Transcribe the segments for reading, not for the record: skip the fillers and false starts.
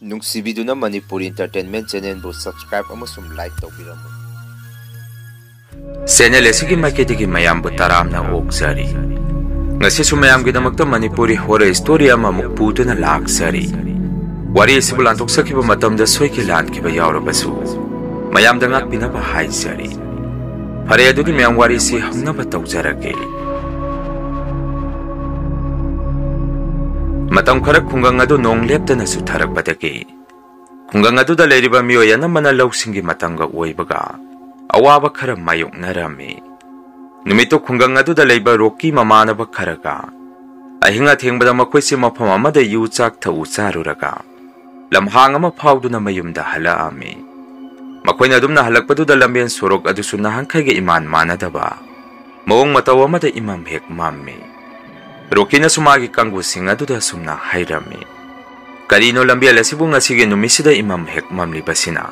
ꯅꯨꯡꯁꯤꯕꯤꯗꯨꯅ Manipur entertainment ꯆꯦꯅꯦꯜꯕꯨ subscribe ꯑꯃꯁꯨꯡ like ꯇꯧꯕꯤꯔꯝꯃꯨ꯫ Channel ꯑꯁꯤꯒꯤ ꯃꯥꯏꯀꯩꯗꯒꯤ ꯃꯌꯥꯝꯕꯨ ꯇꯔꯥꯝꯅ ꯑꯣꯛꯆꯔꯤ꯫ ꯉꯁꯤꯁꯨ ꯃꯌꯥꯝꯒꯤꯗꯃꯛꯇ ꯃꯅꯤꯄꯨꯔꯤ ꯍꯣꯔꯔ ꯁ꯭ꯇꯣꯔꯤ ꯑꯃꯃꯨꯛ ꯄꯨꯗꯨꯅ ꯂꯥꯛꯆꯔꯤ꯫ ꯋꯥꯔꯤ ꯑꯁꯤꯕꯨ ꯂꯥꯟꯊꯣꯛꯆꯈꯤꯕ ꯃꯇꯝꯗ ꯁꯣꯏꯈꯤ ꯂꯥꯟꯈꯤꯕ ꯌꯥꯎꯔꯕꯁꯨ ꯃꯌꯥꯝꯗ ꯉꯥꯛꯄꯤꯅꯕ ꯍꯥꯏꯖꯔꯤ꯫ ꯐꯔꯦ ꯑꯗꯨꯗꯤ ꯃꯌꯥꯝ ꯋꯥꯔꯤꯁꯤ ꯍꯧꯅꯕ ꯇꯧꯖꯔꯒꯦ꯫ ꯃꯇꯝ ꯈꯔ ꯈꯨꯡꯒꯪ ꯑꯗꯨ ꯅꯣꯡ ꯂꯦꯞꯇꯅ ꯆꯨꯊꯔꯛꯄꯗꯒꯤ ꯈꯨꯡꯒꯪ ꯑꯗꯨꯗ ꯂꯩꯔꯤꯕ ꯃꯤꯑꯣꯏ ꯑꯅꯝꯕꯅ ꯂꯧꯁꯤꯡꯒꯤ ꯃꯇꯝꯒ ꯑꯣꯏꯕꯒ ꯑꯋꯥꯕ ꯈꯔ ꯃꯥꯌꯣꯛꯅꯔꯝꯃꯤ꯫ ꯅꯨꯃꯤꯠꯇꯨ ꯈꯨꯡꯒꯪ ꯑꯗꯨꯗ ꯂꯩꯕ ꯔꯣꯀꯤ ꯃꯃꯥꯟꯅꯕ ꯈꯔꯒ ꯑꯍꯤꯡ ꯑꯊꯦꯡꯕꯗ ꯃꯈꯣꯏꯁꯤ ꯃꯐꯝ ꯑꯃꯗ ꯌꯨ ꯆꯥꯛ ꯊꯛꯎ ꯆꯥꯔꯨꯔꯒ ꯂꯝꯍꯥꯡ ꯑꯃ ꯐꯥꯎꯗꯨꯅ ꯃꯌꯨꯝꯗ ꯍꯜꯂꯛꯑꯝꯃꯤ꯫ ꯃꯈꯣꯏꯅ ꯑꯗꯨꯝꯅ ꯍꯜꯂꯛꯄꯗꯨꯗ ꯂꯝꯕꯦꯟ ꯁꯣꯔꯣꯛ ꯑꯗꯨꯁꯨ ꯅꯍꯥꯟꯈꯩꯒ ꯏꯃꯥꯟ ꯃꯥꯟꯅꯗꯕ ꯃꯑꯣꯡ ꯃꯇꯧ ꯑꯃꯗ ꯏꯃꯝ ꯍꯦꯛ ꯃꯝꯃꯤ꯫ ꯔꯣꯀꯤꯅꯁꯨ ꯃꯥꯒꯤ ꯀꯥꯡꯕꯨꯁꯤꯡ ꯑꯗꯨꯗ ꯁꯨꯝꯅ ꯍꯥꯏꯔꯝꯃꯤ, ꯀꯔꯤꯅꯣ ꯂꯝꯕꯦꯜ ꯑꯁꯤꯕꯨ ꯉꯁꯤꯒꯤ ꯅꯨꯃꯤꯠꯁꯤꯗ ꯏꯃꯝ ꯍꯦꯛ ꯃꯝꯂꯤꯕꯁꯤꯅ?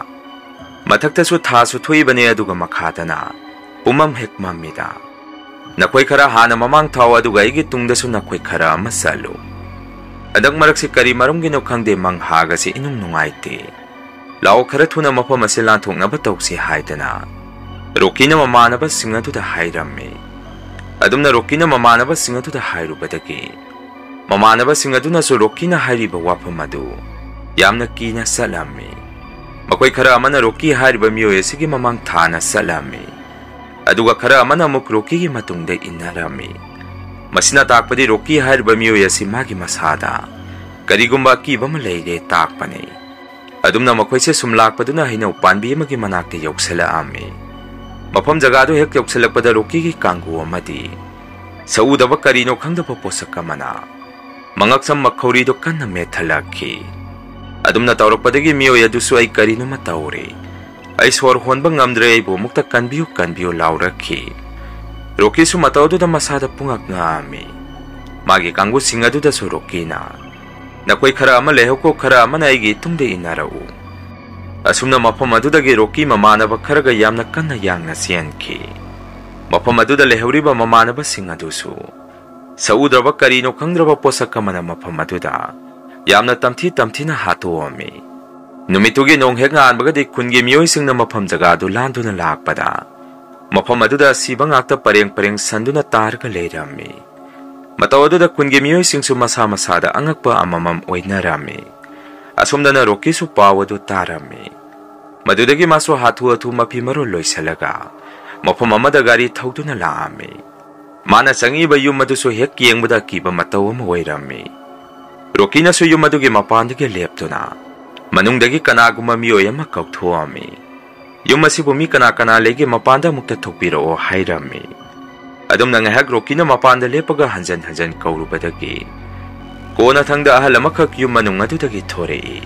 ꯃꯊꯛꯇꯁꯨ ꯊꯥꯁꯨ ꯊꯣꯛꯏꯕꯅꯤ ꯑꯗꯨꯒ ꯃꯈꯥꯗꯅ ꯄꯨꯝꯃꯝ ꯍꯦꯛ ꯃꯝꯃꯤꯗ꯫ ꯅꯈꯣꯏ ꯈꯔ ꯍꯥꯟꯅ ꯃꯃꯥꯡ ꯊꯥꯎ ꯑꯗꯨꯒ ꯑꯩꯒꯤ ꯇꯨꯡꯗꯁꯨ ꯅꯈꯣꯏ ꯈꯔ ꯑꯃ ꯆꯠꯂꯨ꯫ ꯍꯟꯗꯛ ꯃꯔꯛꯁꯤ ꯀꯔꯤ ꯃꯔꯝꯒꯤꯅꯣ ꯈꯪꯗꯦ ꯃꯪꯍꯥꯒꯁꯤ ꯏꯅꯨꯡ ꯅꯨꯡꯉꯥꯏꯇꯦ꯫ ꯂꯥꯛꯑꯣ ꯈꯔ ꯊꯨꯅ ꯃꯐꯝ ꯑꯁꯤ ꯂꯥꯟꯊꯣꯛꯅꯕ ꯇꯧꯁꯤ ꯍꯥꯏꯗꯅ ꯔꯣꯀꯤꯅ ꯃꯃꯥꯟꯅꯕꯁꯤꯡ ꯑꯗꯨꯗ ꯍꯥꯏꯔꯝꯃꯤ꯫ ꯑꯗꯨꯝꯅ ꯔꯣꯀꯤꯅ ꯃꯃꯥꯟꯅꯕꯁꯤꯡ ꯑꯗꯨꯗ ꯍꯥꯏꯔꯨꯕꯗꯒꯤ ꯃꯃꯥꯟꯅꯕꯁꯤꯡ ꯑꯗꯨꯅꯁꯨ ꯔꯣꯀꯤꯅ ꯍꯥꯏꯔꯤꯕ ꯋꯥꯐꯝ ꯑꯗꯨ ꯌꯥꯝꯅ ꯀꯤꯅ ꯆꯠꯂꯝꯃꯤ꯫ ꯃꯈꯣꯏ ꯈꯔ ꯑꯃꯅ ꯔꯣꯀꯤ ꯍꯥꯏꯔꯤꯕ ꯃꯤꯑꯣꯏ ꯑꯁꯤꯒꯤ ꯃꯃꯥꯡ ꯊꯥꯅ ꯆꯠꯂꯝꯃꯤ, ꯑꯗꯨꯒ ꯈꯔ ꯑꯃꯅ ꯑꯃꯨꯛ ꯔꯣꯀꯤꯒꯤ ꯃꯇꯨꯡꯗ ꯏꯟꯅꯔꯝꯃꯤ꯫ ꯃꯁꯤꯅ ꯇꯥꯛꯄꯗꯤ ꯔꯣꯀꯤ ꯍꯥꯏꯔꯤꯕ ꯃꯤꯑꯣꯏ ꯑꯁꯤ ꯃꯥꯒꯤ ꯃꯁꯥꯗ ꯀꯔꯤꯒꯨꯝꯕ ꯑꯀꯤꯕ ꯑꯃ ꯂꯩꯔꯦ ꯇꯥꯛꯄꯅꯤ꯫ ꯑꯗꯨꯝꯅ ꯃꯈꯣꯏꯁꯦ ꯁꯨꯝ ꯂꯥꯛꯄꯗꯨꯅ ꯍꯩꯅꯧ ꯄꯥꯟꯕꯤ ꯑꯃꯒꯤ ꯃꯅꯥꯛꯇ ꯌꯧꯁꯤꯜꯂꯛꯑꯝꯃꯤ꯫ ꯃꯐꯝ ꯖꯒꯥꯗꯨ ꯍꯦꯛ ꯌꯧꯁꯤꯜꯂꯛꯄꯗ ꯔꯣꯀꯤꯒꯤ ꯀꯥꯡꯕꯨ ꯑꯃꯗꯤ ꯁꯎꯗꯕ ꯀꯔꯤꯅꯣ ꯈꯪꯗꯕ ꯄꯣꯠꯁꯛ ꯑꯃꯅ ꯃꯉꯛꯁꯝ ꯃꯈꯧꯔꯤꯗꯨ ꯀꯟꯅ ꯃꯦꯠꯊꯜꯂꯛꯈꯤ꯫ ꯑꯗꯨꯝꯅ ꯇꯧꯔꯛꯄꯗꯒꯤ ꯃꯤꯑꯣꯏ ꯑꯗꯨꯁꯨ ꯑꯩ ꯀꯔꯤꯅꯣꯃ ꯇꯧꯔꯦ, ꯑꯩ ꯁꯣꯔ ꯍꯣꯟꯕ ꯉꯝꯗ꯭ꯔꯦ, ꯑꯩꯕꯨ ꯑꯃꯨꯛꯇ ꯀꯟꯕꯤꯌꯨ ꯀꯟꯕꯤꯌꯨ ꯂꯥꯎꯔꯛꯈꯤ꯫ ꯔꯣꯀꯤꯁꯨ ꯃꯇꯧ ꯑꯗꯨꯗ ꯃꯁꯥꯗ ꯄꯨꯡꯉꯛ ꯉꯛꯑꯝꯃꯤ꯫ ꯃꯥꯒꯤ ꯀꯥꯡꯕꯨꯁꯤꯡ ꯑꯗꯨꯗꯁꯨ ꯔꯣꯀꯤꯅ, ꯅꯈꯣꯏ ꯈꯔ ꯑꯃ ꯂꯩꯍꯧꯀꯣ, ꯈꯔ ꯑꯃꯅ ꯑꯩꯒꯤ ꯏꯇꯨꯡꯗ ꯏꯟꯅꯔꯛꯎ꯫ ꯑꯁꯨꯝꯅ ꯃꯐꯝ ꯑꯗꯨꯗꯒꯤ ꯔꯣꯀꯤ ꯃꯃꯥꯟꯅꯕ ꯈꯔꯒ ꯌꯥꯝꯅ ꯀꯟꯅ ꯌꯥꯡꯅ ꯆꯦꯟꯈꯤ꯫ ꯃꯐꯝ ꯑꯗꯨꯗ ꯂꯩꯍꯧꯔꯤꯕ ꯃꯃꯥꯟꯅꯕꯁꯤꯡ ꯑꯗꯨꯁꯨ ꯁꯎꯗ꯭ꯔꯕ ꯀꯔꯤꯅꯣ ꯈꯪꯗ꯭ꯔꯕ ꯄꯣꯠꯁꯛ ꯑꯃꯅ ꯃꯐꯝ ꯑꯗꯨꯗ ꯌꯥꯝꯅ ꯇꯝꯊꯤ ꯇꯝꯊꯤꯅ ꯍꯥꯠꯇꯣꯛꯑꯝꯃꯤ꯫ ꯅꯨꯃꯤꯠꯇꯨꯒꯤ ꯅꯣꯡ ꯍꯦꯛ ꯉꯥꯟꯕꯒꯗꯤ ꯈꯨꯟꯒꯤ ꯃꯤꯑꯣꯏꯁꯤꯡꯅ ꯃꯐꯝ ꯖꯒꯥꯗꯨ लांदुना लाक्पदा मफम अदुदा सिबा ngakta pareng pareng sanduna targa leirami matau aduda kungi miyoi masa masada angakpa amamam oinarami asumdana roki su pawadu tarami madudagi maso hathu athu mapi maro loisalaga mafam amada gari thauduna laami mana changiba yum adusu hek yengbuda kiba matau am oirami rokina su yum adugi mapandagi leptuna manungdagi kanaguma miyoi ama kauthuami yum asibu mi kana legi mapanda mukta thokpiro hairami adumna ngahak rokina mapanda lepaga hanjan hanjan kaurubadagi kona thangda ahal amakak yum manung adudagi thorei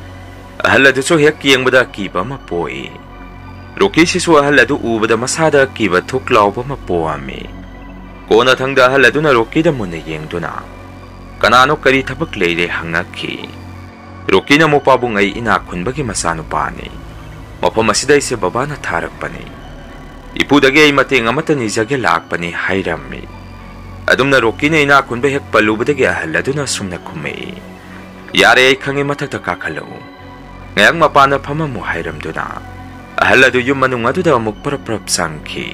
ahal adusu hek yengbuda kiba ma poi roki sisu ahal adu ubada masada kiba thuklauba ma poami kona thangda ahal aduna roki da munna yengduna kanano kari thabak leire hangakhi rokina mopabung ai ina khunbagi masanu pani mafam asida ise babana tharakpani ipudagi ai mateng amata nijage lakpani hairammi adumna rokina ina khunbe hek palubadagi ahal aduna sumna khumei yare ai khangi mathakta kakhalu ngayang mapana phamamu hairamduna ahal adu yum manung aduda amuk parap sangki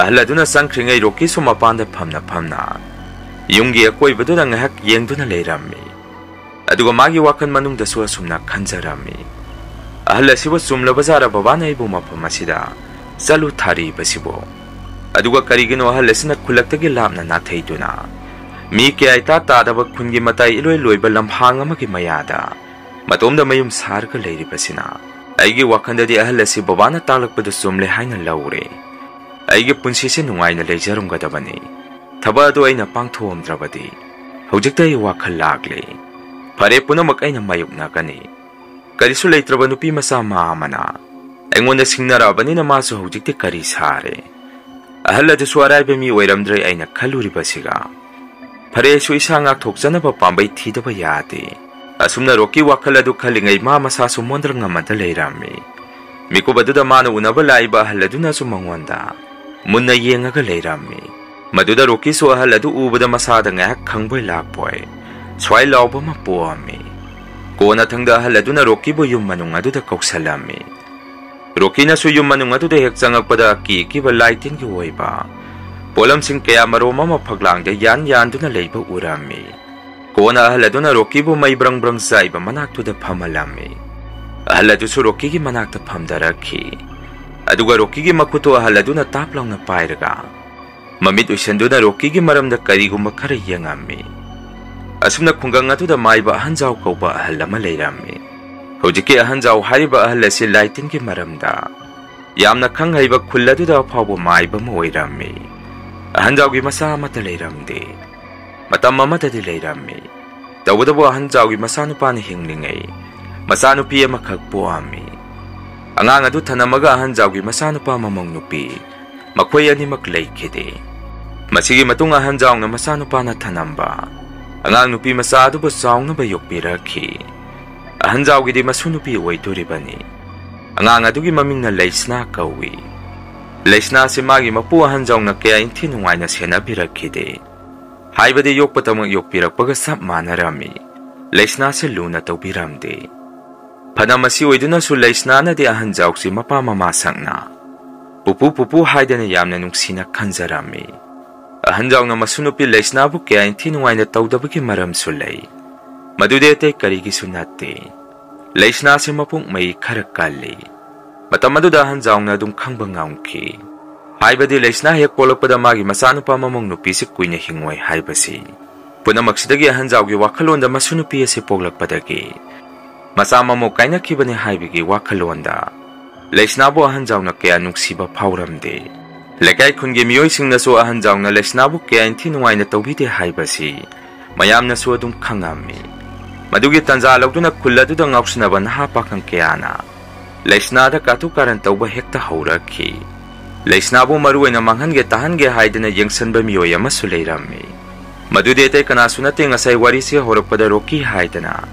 ahal aduna sangkhringai roki su mapanda phamna yumgi akoi baduna ngahak yengduna leirammi aduga magi wakan manung da suwa sumna khanjarami ahal asibo sumla bazara babana ibu mafam asida salu thari basibo aduga karigino ahal asina khulaktagi lamna na thaiduna mi ke aita tadaba khungi matai iloi loiba lamhang amagi mayada matomda mayum sarga leiri basina aigi wakandadi ahal asi babana talakpadu sumle haina laure aigi punsi se nungaina leijarumgadabani thaba adu aina pangthomdrabadi hojikta ai wakhal lagle fare punamak aina mayukna kani karisu leitraba nupi masa maamana aingonda singnarabani na masu hojikti kari sare ahal adu suaraiba mi oiramdre aina khaluri basiga fare su isa ngak thokjanaba pambai thidaba yade asumna roki wakhal adu khalingai ma masa su mondra ngamada leirami mikubaduda manu unaba laiba ahal aduna su mangonda munna yengaga leirami maduda roki su ahal adu ubada masada ngak khangboi lakpoi swai lauba ma poami Kona thangda ahal aduna Rocky-bu yum manung aduda kauksalami. Rocky-nasu yum manung aduda hek changakpada kikiba laitin-gi oiba polamsing kaya maroma maphaglang da yan-duna leiba urami. Kona ahal aduna Rocky-bu may brang-brang sa iba manaktuda phamalami. Ahal adusu Rocky-gi manakta phamdarakhi. Aduga Rocky-gi makuto ahal aduna taplang na pairaga mamit usanduna Rocky-gi maramda karigumba khara yangami. Asumna khungang aduda maiba ahanjaw kauba ahal ama leirami. Hojiki ahanjaw hariba ahal asi laitin-gi maramda yamna khanghaiba khul aduda phawbo maiba ma oirami. Ahanjawgi masa amata leiramde matam amatadi leirami. Tawdabo ahanjawgi masanupana hinglingai masanupi ama khak poami. Angang adu thanamaga ahanjawgi masanupa mamong nupi makhoi animak leikhide. Masigi matung ahanjawna masanupana thanamba angang nupi masa adubu sawnaba yokpirakhi. Ahanjawgidi masunupi oidoribani. Angang adugi mamingna Leisna kawi. Leisna si magi mapu ahanjawna kaya inti nungaina senabirakhide. Haibadi yokpatamak yokpirakpaga sap manarami. Leisna si luna tawbiramde. Panamasi oiduna su Leisna na di ahanjawsi mapa mamasangna. Pupu haidana yamna nungsina kanjarami. Ahanjawna masunupi Leisna bu kaya inti nungaina tawdabagi maram sulay. Madudete karigi sunate. Leisna si mapung may karakali. Matamadu da ahanjawna dung khangba ngaungki. Haibadi Leisna hek polakpada magi masanupa mamong nupi si kuina hingway haibasi. Punamagsidagi ahanjawgi wakalonda masunupi si poglakpadagi. Masama mo kaina kibani haibigi wakalonda. Leisna bu ahanjawna kaya nungsiba pauramde. Lekay kungi miyoy sing naso ahanjawna Leisna bu kaya inti nungay na tawbide haibasi. Mayam naso dung khangami. Madugi tanza alagduna kulladu da ngauksnaba nahapakang kayana. Leisna da katukaran tawba hekta haurakhi. Leisna bu maruay na manghange tahange haidana yengsanba miyoy ama suleirami. Madudete kanasunate ngasay warisi horakpada Rocky haidana.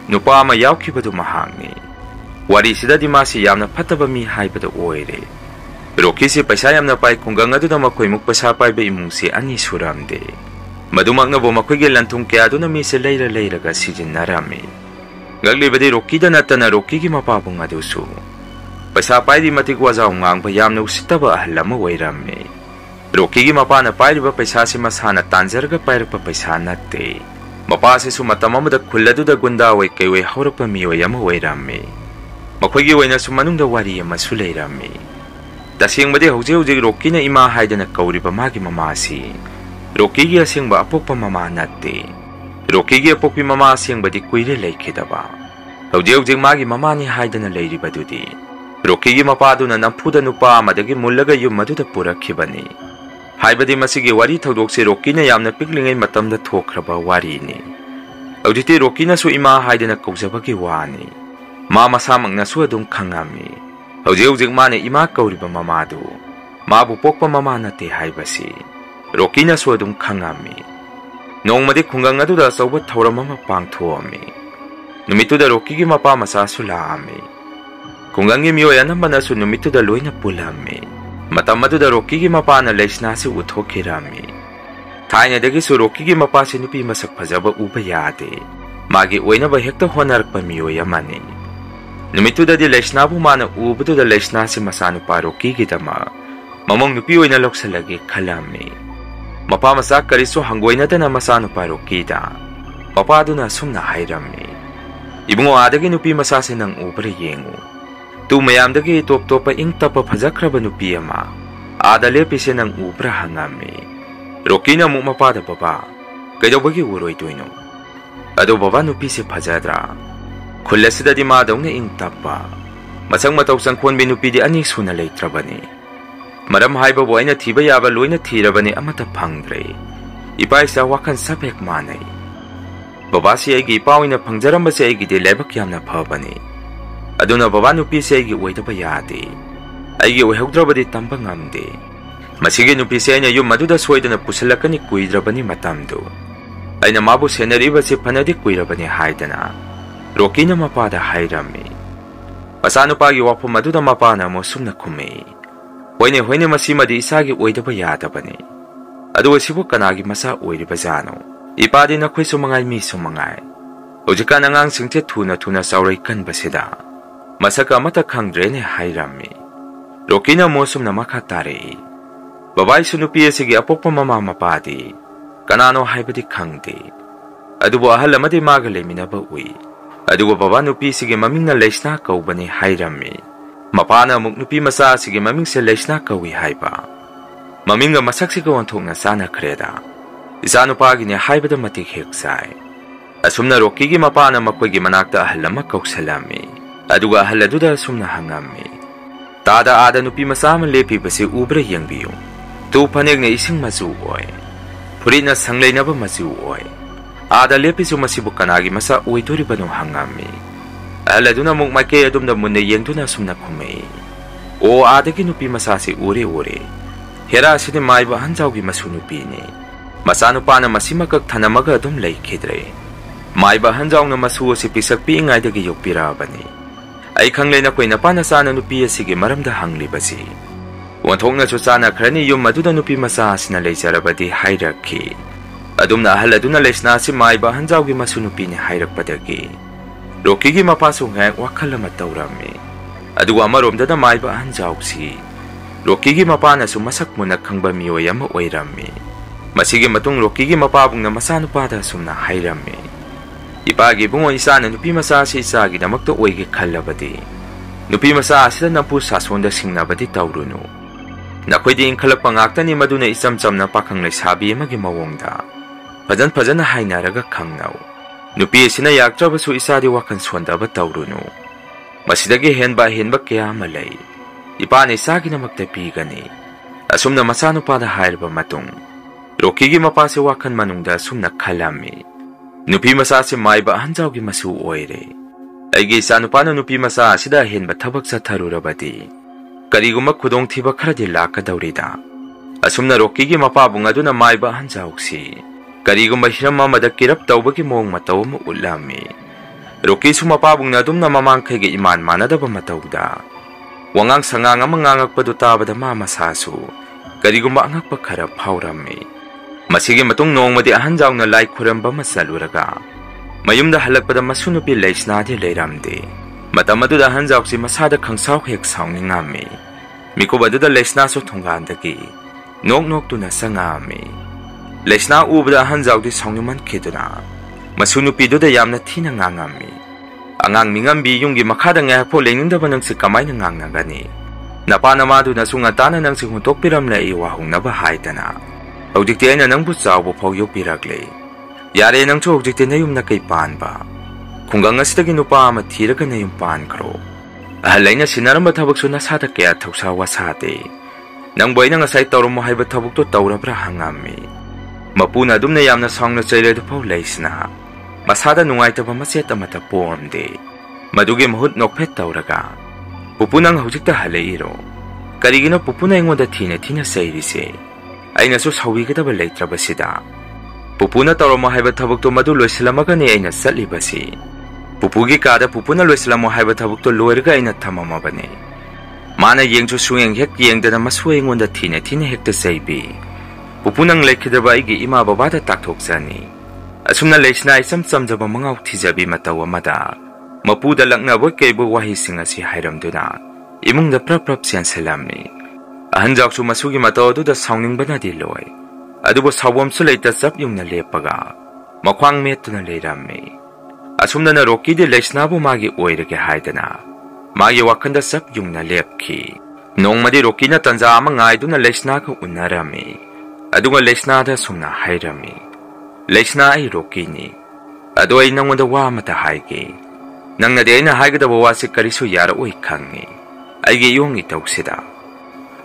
Nupa ama yaukibadu mahangni. Warisida di masi yamna pataba mi haibada oire. Rocky si paisa yamna pai kunggang adu na makoy mukpasapay ba imungsi ani suramde. Madumak na bo makoy gilantung kaya adu na mi si leira ga sijin narami. Gaglibadi Rocky da natana Rocky gi mapabong adusu. Pasapay di matigwazaw ngang bayam na usitaba ahlama wairami. Rocky gi mapana pay di ba paisa si masana tanzer ga payra pa paisa nate. Mapasi sumatamamada kulladu da gundaway kayway hawrap pa miyoy ama wairami. Makoy gi way na sumanung da wari ama suleirami. Tasing madi hujig Rocky na ima hayda na kawri pa magi mamasi. Rocky gi asing ba apok pa mama nate. Rocky gi apok pi mama asing ba di kuire laikidaba. Hujig magi mama ni hayda na layri ba dudi. Rocky gi mapado na nampuda nupa madagi mulaga yung maduda purakibani. Haibadi masigi wari thawdok si Rocky na yamna piklingay matamda thokraba wari ni. Auditi Rocky na su ima hayda na kausabagi wani. Mama samang na su adong khangami. Hujig mani ima kawriba mamado. Mabu pokpa mama nate haibasi. Rocky na su adong khangami. Nong madi khungang adu da sauba thawramama pangthuami. Numitu da Rocky gi mapa masa sulaami. Khungang gi miyoy anambana su numitu da loina pulami. Matamadu da Rocky gi mapa na Leisna si uthokirami. Thaina dagi su Rocky gi mapa si nupi masak phajaba uba yade. Magi oina ba hekta honarakpa miyoy amani. Numitu da di Leisna bu mana ubadu da Leisna si masanupa Rocky gi dama. Mamong nupi oina loksalagi khalami. Mapa masak kariso hanggoy na masanupa Rocky da. Mapa na sumna hairami. Ibungo adagi nupi masasi ng ubra yengu. Tu mayam dagi top-topa ing tapa phajakraba nupi ama. Adale pise ng ubra hangami. Rocky na mo mapada baba. Kaya bagi uroy tuino. Ado baba nupi si phajadra. Kulasida di madaw na ing tapa. Masang matawsang kwan binupi di aning sunalay trabani. Maram haiba buhay na tiba yaba loy na tirabani amata pangdre. Ipay sa wakan sapek manay. Baba si ay gipawin na pangjaramba si ay gidi lebak yam na pabani. Ado na baba nupi si ay giway na bayade. Ay giway hagdraba di tambang amde. Masige nupi si ay na yung maduda sway na pusalakan ni kuidraba ni matamdo. Ay namabu si na riba si panadi kuiraba ni haidana. Rocky na mapada hairami. Pasano pa giwapo maduda mapana mo sumna kume. Hoine masima di isagi oidaba yadabani. Ado sibu kanagi masa oiribazano. Ipadi na kwe sumangay mi sumangay. Hojikkan angangsingse thuna saurai kanbasida masaka amata khangdrene hairami. Rocky na mosum na makatare. Babai su nupi asigi apokpa mama mapadi kanano haibadi khangde. Adubo ahal amadi maga leminaba ui. Adugo baba nupi sige maming na Laisna kaubani hairami. Mapana amuk nupi masa sige maming se Laisna kawi haiba. Maming nga masak sige wanthok na sana kreda. Isa nupagi ni haibada matik heksai. Asumna Rocky gi mapana makoy gi manakta ahal lama kauksalami. Aduga ahal aduda asumna hangami. Tada ada nupi masama lepi basi ubra yangbiyo. Tu panig na ising mazu oy. Puri na sanglay na ba mazu oy. Ada lepi su masibu kanagi masa uy turi ba nung hangami. Ahal aduna mong makay adum na muna yangdo na asumna kumay. O ada gi nupi masasi uri. Hera asini maiba hanjaw gi masunupi ni. Masano pa na masimakag tanamaga adum lay kidre. Maiba hanjaw na masuo si pisak piingay dagi yukpira ba ni. Ay kanglay na ko'y napanasana nupi sige maramda hangli basi. Wanthok na susana krani yung maduda nupi masahas na laysarabadi hierarchy. Adum na ahal aduna Laisna si maiba hanjaw gi masunupi ni hierarchy. Rocky gi mapasong hang wakalamat tawrami. Aduwa maromda na maiba hanjaw si. Rocky gi mapana sumasak mo nagkangba miyoy ama oyrami. Masige matong Rocky gi mapabong na masano pada sumna hierarchy. Ipagi bungo isa na nupi masa si isa gi na magtuoy gi kalabadi. Nupi masa sila nampu saswanda singnabadi tawruno. Nakoy di inkalap pangakta ni maduna isam-sam na pakang laysabi magi mawongda. Pajan na hainaraga kangnaw. Nupi sinayak trabaso isa di wakan swanda ba tawruno. Masidagi henba kaya malay. Ipa na isa gi na magtapigani. Asum na masano pa na hair ba matong. Rocky gi mapasi wakan manungda asum na kalami. Nupi masa si maiba hanjaw gi masu oire. Ay gi isa nupano nupi masa sida henba tabak sa tarurabadi. Kariguma kudong tiba karadi laka dawrida. Asum na Rocky gi mapabong adu na maiba hanjaw si. Kariguma hirama madakirap tawba gi mong mataw mo ulami. Rocky sumapabong na adum na mamangkay gi iman manadaba matawda. Wangang sangang mangangag padutaba da mamasasu. Kariguma angag pakarap haurami. Masige matong noong madi ahanjaw na lai kuramba masaluraga. Mayum da halagpada masunupi Laisna di layramdi. Matamadu da hanjaw si masada kangsaw heksaw ni ngami. Mikobadu da Laisna so tunggandagi. Nok tu na sa ngami. Laisna ubada hanjaw di sawnuman kiduna. Masunupi do da yam na tina ngangami. Angang mingambi yung gi makada nga po lengnda ba nang si kamay na ngangnagani. Napanamadu na sungatana nang si huntok piram na iwahong nabahay na. Hojikti ay na nang butsaw po pawyok piraglay. Yari nang cho hojikti na yung nakaipan ba. Kung nga sita ginupa matiraga na yung pan kro. Ahalay na sinaram batabag so nasata kaya tawsawa sate. Nang boy na nga say tawro mo hay batabag to tawra bra hangami. Mapuna dum na yam na song na saylay do paw Laisna. Masada nungay taba masyeta matapo amde. Madugi mahut nokpet tawraga. Pupunang hojikta halayiro. Karigino pupuna yung wada tina sayrise. Ay nasus hawi kita ba laytra ba sida. Pupuna tawro mo hay batabag to maduloy sila magani ay nasali ba si. Pupugi kada pupuna loy sila mo hay batabag to loyraga ay natamama ba ni. Mana yung susuyang hek yung da na masway yung wada tina hekta saybi. Pupunang lay kita ba igi ima babata taktok sani. Asum na Laisna isam-sam ba mga utizabi matawa mada. Mapuda lang na wag kay buwahi singa si Hiram duna. Imong da prap siyan salami. Ahanjaw su masugi mataw do da sawning ba na diloy. Adubo sawam su layta sap yung nalepaga. Makwang meto na layrami. Asum na Rocky di Laisna bu magi oirage haydana. Magi wakan da sap yung nalepki. Noong madi Rocky na tanza amang ngay do na Laisna ka unarami. Adugo Laisna da sumna hayrami. Laisna ay Rocky ni. Ado ay nang wadawa matahaygi. Nang nadi ay nahayga da bawasi kariso yara uy kangi. Ay giyong itaw sida.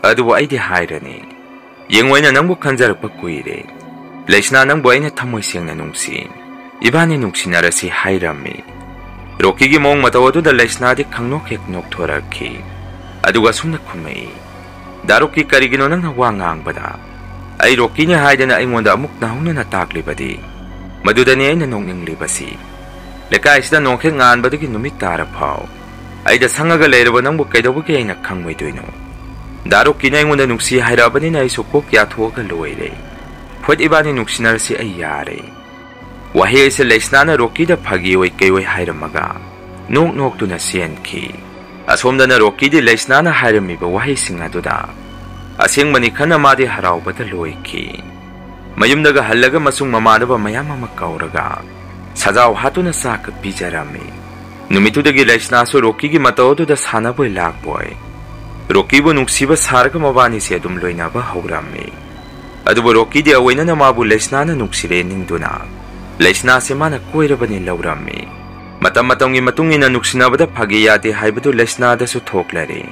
Aduwa ay di hayrani. Yengway na nang bukanjarap pagkuire. Laisna nang buhay na tamoy siyang nanungsin. Iba ni nungsinara si hayrami. Rocky gi mong matawado da Laisna di kangnok heknok toraki. Aduwa sumna kumay. Daroki karigino nang nawangang bada. Ay Rocky niya hayda na ay mwanda amuk na hong na natakli badi. Maduda niya ay nanong ning libasi. Lekay sida nong hengaan badi ginumitara paw. Ay da sangaga layrawa nang bukay daw bukay ay nakangway doy no. Daroki na yung nungsi hayraban ni na isukok yatuwa ka loyre. Pwede iba ni nungsinar si ay yare. Wahai ase Laisnana Rocky da phagi oi keioi hairamaga nok nok tuna sienki asomdana Rocky di Laisnana hairamiba wahai singaduda asengmani khana madi haraubada loiki mayumdaga hallaga masung mamadaba mayam ama kauraga sajaw hatuna sak pijarami numitudagi Laisna so Rocky gi matodu da sanaboi lakboy Rocky bu nuksiba sarga mabani se adum loinaba haurami adubo Rocky di awaina na mabu Laisnana nuksire ningduna Laisna se mana koirabani laurami matam matongi matungina nuksinabada phagi yate haibadu Laisna da su thoklare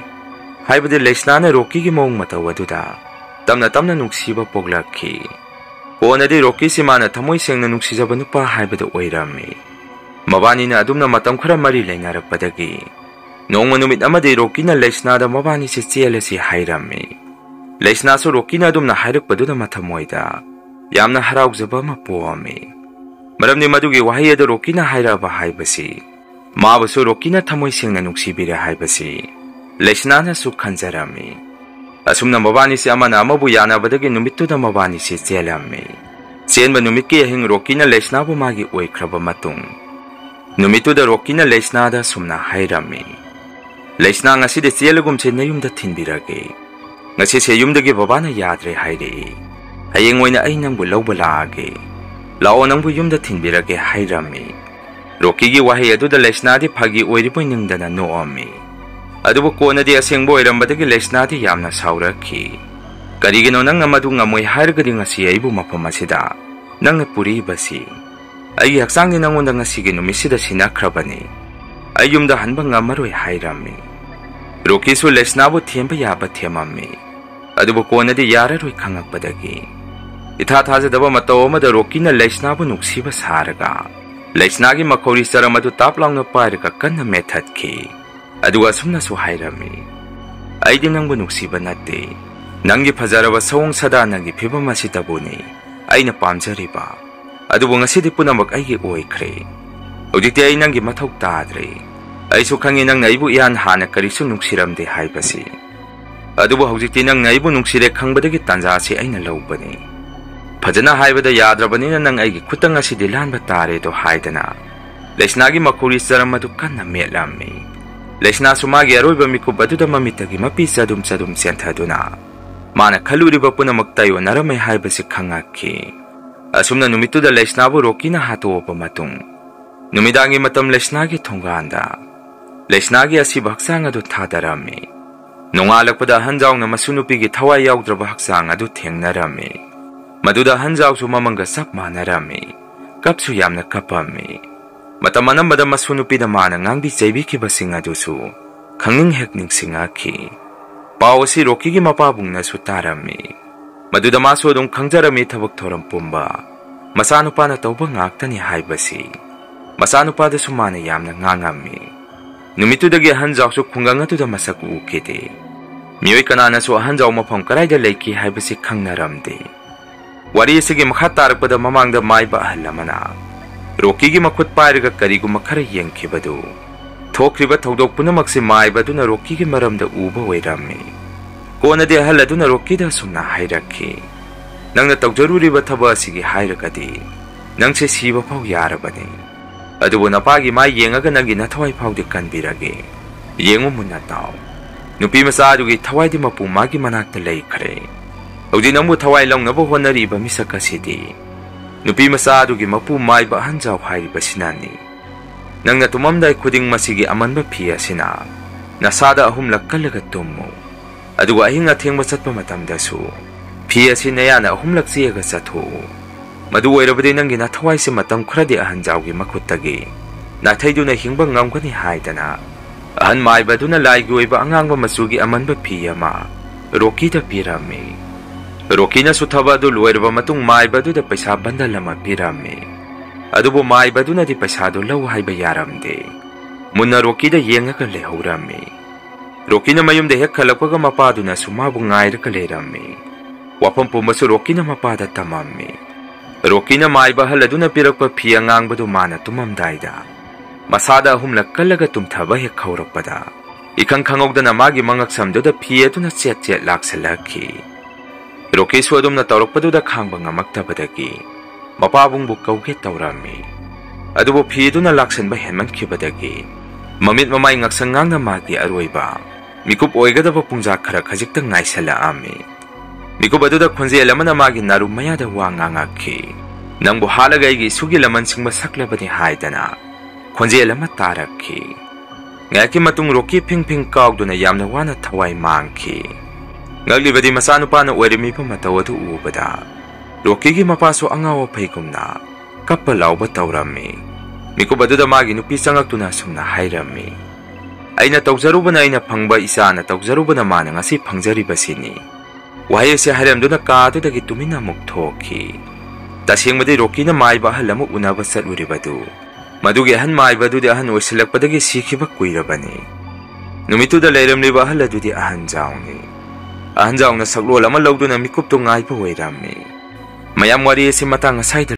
haibadu Laisna na Rocky gi mong matawaduda tamna tamna nuksiba poglakhi Onadi Rocky si mana thamoi sengna nuksijaba nupa haibadu oirami mabani na adumna matam khara mari leinarakpadagi nongma numit amadi Rocky na Laisna da mabani se chelasi hairami Laisna so Rocky na adumna hairakpadu da mathamoida yamna haraujaba ma poami Maramni madugi wahai ado Rocky na hairaba haibasi mabasu Rocky na thamoi sengna nuksibira haibasi Laisna na su khanjarami asumna mabani se amana amabu yanabadagi numittu da mabani se chelami chenba numitki ahing Rocky na Laisna bu magi oikraba matung numittu da Rocky na Laisna da sumna hairami Laisna ngasi de chelagum che nayumda thinbirage ngasi se yumdagi babana yadre haire hayeng oina ai nangbu lawba laage lao nangbu yumda thinbirage hairami Rocky gi wahai adu da Laisna di phagi oiriboi ningdana noami adubu kona di asengbo oirambadagi Laisna di yamna saurakhi karigino nang amadu ngamoi hairgadi ngasi aibu mafam asida nang puri basi ai haksangni nangonda ngasi gi numisida sinakrabani ai yumda hanba ngamaroi hairami Rocky su Laisna bu themba yaba themami adubu kona di yararoi khangakpadagi Itha thajadaba mataw amada Rocky na Laisna bu nuksiba saraga Laisna gi makhori saramadu taplangna pairaka kanna methatkhi aduga sumna su hairami aidi nangbu nuksiba natte nangi phajaraba sawong sada nangi phibam asitabuni aina pamjariba adubu ngasidi punamak aigi oikhre hojikti ai nangi mathau tadre aisu khangi nang naibu yan hana karisu nuksiramde haibasi adubu hojikti nang naibu nuksire khangbadagi tanja si aina lawbani Fajana haibada yadrabanina nang aigi khutang asidi lanba tare do haidana Laisna gi makhuri saramadu kanna melami Laisna sumagi aroiba mikub aduda mamitagi mapi sadum senthaduna mana khaluriba punamak tayo naramai haibasi khangakhi asumna numituda Laisna bu Rocky na hatopa matung numidangi matam Laisna gi thonganda Laisna gi asi baksang adu thadarami nongalakpada hanjaw na masunupi gi thawai yaugdraba haksang adu thengnarami Maduda hanjaw su mamanga sap manarami kapsu yamna kapami matamanambada masunupi da mana ngangbi chaibi basing adusu khangning hekning singakhi pawasi Rocky gi mapabung na su tarami maduda maso dong khangjarami thabak thoram pumba masanupa na tawba ngaktani haibasi masanupa da sumana yamna ngangami numitudagi hanjaw su khungang atu da masak ukede mioi kanana su hanjaw mafam karaida leiki haibasi khangnaramde Wari sigi makhatar pada mamang da mai ba ahlamana Rocky gi makhut pairaga karigu makhara yengkhibadu thokriba thodok punamak se mai baduna Rocky gi maramda uba oirami kona de haladuna Rocky da sumna hairakhi nangna tawjaruriba thaba sigi hairagadi nangse siba phau yarabani adubu napagi mai yengaga nangi nathwai phau de kanbirage yengu munna taw nupi masa adugi thawai di mapu magi manakta leikhare Hojik nambu thawai lawngnaba honariba misaka sidi nupi masa adugi mapu maiba hanjaw hairiba sinani nangna tumamdai khuding masigi amanba phi asina nasada ahumlak kallaga tummu aduga ahinga thengba chatpa matamdasu phi asina yana ahumlak chiaga chathu madu oirabadi nangi na thawai se matam khradi ahanjawgi makhuttagi na thaiduna hingba ngamgani haidana ahan maibaduna laigi oiba angangba masugi amanba phi ama Rocky da pirami Rocky na suthaba du loirba matung maibadu da paisa bandal lama pirami adubu maibadu na di paisa du law haiba yaramde munna Rocky da yengaga lehurami Rocky na mayum de hek khalakwaga mapadu na sumabu ngairaka lerami wapam pumasu Rocky na mapada tamami Rocky na maiba haladu na pirakpa phi angangbadu mana tumamdaida masada ahumlak kallaga tumthaba hek khaurakpada ikang khangogda na magi mangaksamdu da phi atu na chet laksalakhi Rocky su adum na tawrakpadu da khangba ngamaktabadagi mapabungbu kauge tawrami. Adubo phiduna laksanba henmankhibadagi mamit mamai ngaksangang magi aroiba mikup oigadaba pungja khara khajikta ngaisalaami. Mikup aduda khonjel amana magi narumayada wa ngangakhi. Nangbu halaga igi sugi laman singba saklabani haidana khonjel ama tarakhi. Ngaki matung Rocky ping kaugduna yamna wana thawai mangki. Ngaglibadi masanupa na oirimi pa matawadu ubada. Rocky gi mapaso angawa paigumna kappa lauba tawrami. Mikup aduda magi nupi sangakduna sumna hairami. Aina tawzaruba na aina phangba isa na tawzaruba na mana ngasi phangjaribasini. Wahay se haramduna kaadudagi tumina mukthoki. Tasingmadi Rocky na maiba halamu unaba satluribadu. Madugi ahan maibadudi ahan oisilakpadagi sikhiba kuirabani. Numituda leiramliba ahaladudi ahan jauni. Ahan jauna saklol ama lauduna mikupto ngaiba oirami. Mayam wari esi matang asayda